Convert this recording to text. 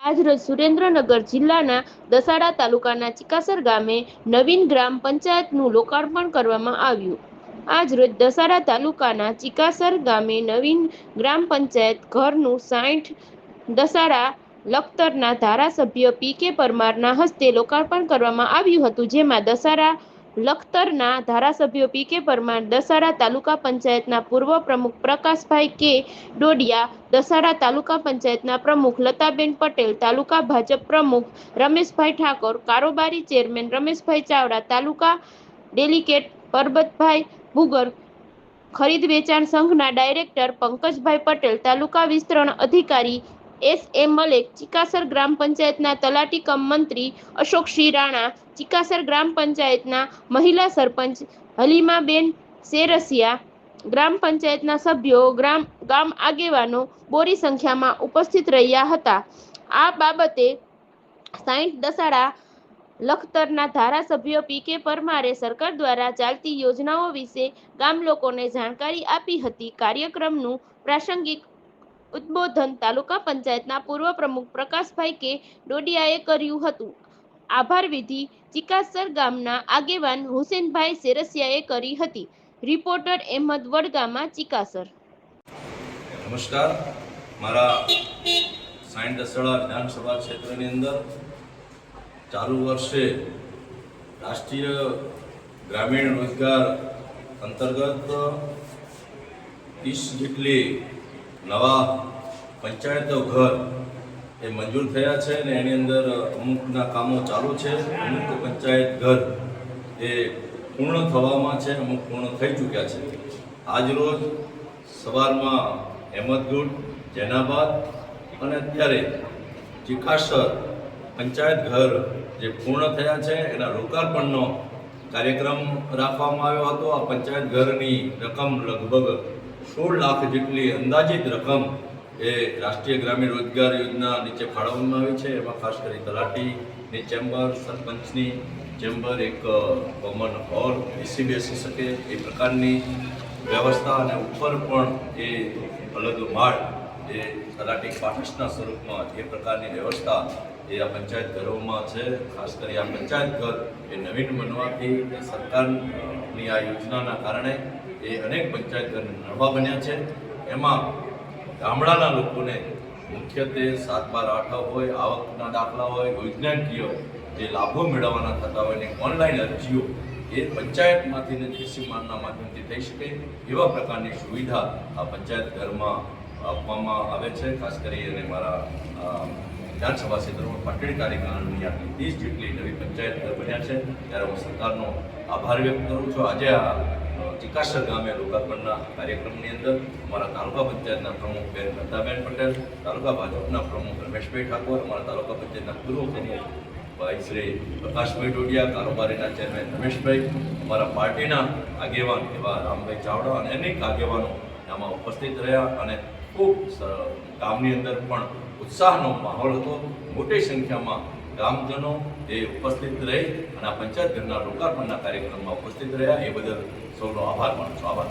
આજરોજ સુરેન્દ્રનગર જિલ્લાના દસાડા તાલુકાના ચિકાસર ગામે નવીન ગ્રામ પંચાયતનું લોકાર્પણ કરવામાં આવ્યું. આજરોજ દસાડા તાલુકાના ચિકાસર ગામે નવીન ગ્રામ પંચાયત ઘરનું 60 દસાડા લખતરના ધારાસભ્ય પી.કે. પરમારના હસ્તે લોકાર્પણ કરવામાં આવ્યું હતું, જેમાં દસાડા લખતરના ધારાસભ્ય પી.કે. પરમાર, દસાડા તાલુકા પંચાયતના પૂર્વ પ્રમુખ પ્રકાશભાઈ કે. ડોડિયા, દસાડા તાલુકા પંચાયતના પ્રમુખ લતાબેન પટેલ, તાલુકા ભાજપ પ્રમુખ રમેશભાઈ ઠાકોર, કારોબારી ચેરમેન રમેશભાઈ ચાવડા, તાલુકા ડેલીગેટ પરબતભાઈ ભુગર, ખરીદ વેચાણ સંઘના ડાયરેક્ટર પંકજભાઈ પટેલ, તાલુકા વિસ્તરણ અધિકારી એસ.એ. મલેક, ચિકાસર ગ્રામ પંચાયતના તલાટી કમ મંત્રી અશોકસિંહ રાણા, ચિકાસર ગ્રામ પંચાયતના મહિલા સરપંચ હલીમાબેન સેરસિયા, ગ્રામ પંચાયતના સભ્યો, ગામ આગેવાનો બોરી સંખ્યામાં ઉપસ્થિત રહ્યા હતા. આ બાબતે 60 દસાડા લખતરના ધારાસભ્ય પી.કે. પરમારે સરકાર દ્વારા ચાલતી યોજનાઓ વિશે ગામ લોકોને જાણકારી આપી હતી. કાર્યક્રમનું પ્રાસંગિક ઉદ્બોધન તાલુકા પંચાયતના પૂર્વ પ્રમુખ પ્રકાશભાઈ કે. ડોડિયાએ કર્યું હતું. આભાર વિધિ ચિકાસર ગામના આગેવાન હુસેનભાઈ સેરસિયાએ કરી હતી. રિપોર્ટર અહેમદ વડગામા, ચિકાસર. નમસ્કાર. મારા 60 દસાડા વિધાનસભા ક્ષેત્રની અંદર ચાલુ વર્ષે રાષ્ટ્રીય ગ્રામીણ રોજગાર અંતર્ગત 30 જેટલી નવા પંચાયતો ઘર એ મંજૂર થયા છે અને એની અંદર અમુકના કામો ચાલુ છે. અમુક પંચાયત ઘર એ પૂર્ણ થવામાં છે, અમુક પૂર્ણ થઈ ચૂક્યા છે. આજરોજ સવારમાં અહેમદગઢ, જૈનાબાદ અને અત્યારે ચિકાસર પંચાયત ઘર જે પૂર્ણ થયા છે એના લોકાર્પણનો કાર્યક્રમ રાખવામાં આવ્યો હતો. આ પંચાયત ઘરની રકમ લગભગ 16 લાખ જેટલી અંદાજિત રકમ એ રાષ્ટ્રીય ગ્રામીણ રોજગાર યોજના નીચે ફાળવવામાં આવી છે. એમાં ખાસ કરી તલાટીની ચેમ્બર, સરપંચની ચેમ્બર, એક કોમન હોલ, એસી બેસી શકે એ પ્રકારની વ્યવસ્થા અને ઉપર પણ એ અલગ માળ એ તલાટી ક્વાર્ટર્સના સ્વરૂપમાં એ પ્રકારની વ્યવસ્થા એ આ પંચાયત ઘરોમાં છે. ખાસ કરી આ પંચાયત ઘર એ નવીન બનવાથી સરકારની આ યોજનાના કારણે એ અનેક પંચાયત ઘર નવા બન્યા છે. એમાં ગામડાના લોકોને મુખ્યત્વે 7-12 હોય, આવકના દાખલા હોય, યોજનાકીય જે લાભો મેળવવાના થતા હોય ને ઓનલાઈન અરજીઓ એ પંચાયતમાંથી કૃષિમાનના માધ્યમથી થઈ શકે એવા પ્રકારની સુવિધા આ પંચાયત ઘરમાં આપવામાં આવે છે. ખાસ કરીને મારા વિધાનસભા ક્ષેત્રમાં પાટડી કાર્યકાળની આટલી 30 જેટલી નવી પંચાયત ઘર બન્યા છે ત્યારે હું સરકારનો આભાર વ્યક્ત કરું છું. આજે આ ચિકાસર ગામે લોકાર્પણના કાર્યક્રમની અંદર અમારા તાલુકા પંચાયતના પ્રમુખ બેન લતાબેન પટેલ, તાલુકા ભાજપના પ્રમુખ રમેશભાઈ ઠાકોર, અમારા તાલુકા પંચાયતના પૂર્વ પ્રમુખ ભાઈ શ્રી પ્રકાશભાઈ ડોડિયા, કારોબારીના ચેરમેન રમેશભાઈ, અમારા પાર્ટીના આગેવાન એવા રામભાઈ ચાવડા અને અનેક આગેવાનો આમાં ઉપસ્થિત રહ્યા અને ખૂબ ગામની અંદર પણ ઉત્સાહનો માહોલ હતો. મોટી સંખ્યામાં ગામજનો એ ઉપસ્થિત રહી અને આ પંચાયત ઘરના લોકાર્પણના કાર્યક્રમમાં ઉપસ્થિત રહ્યા એ બદલ સૌનો આભાર માનું છું. આભાર.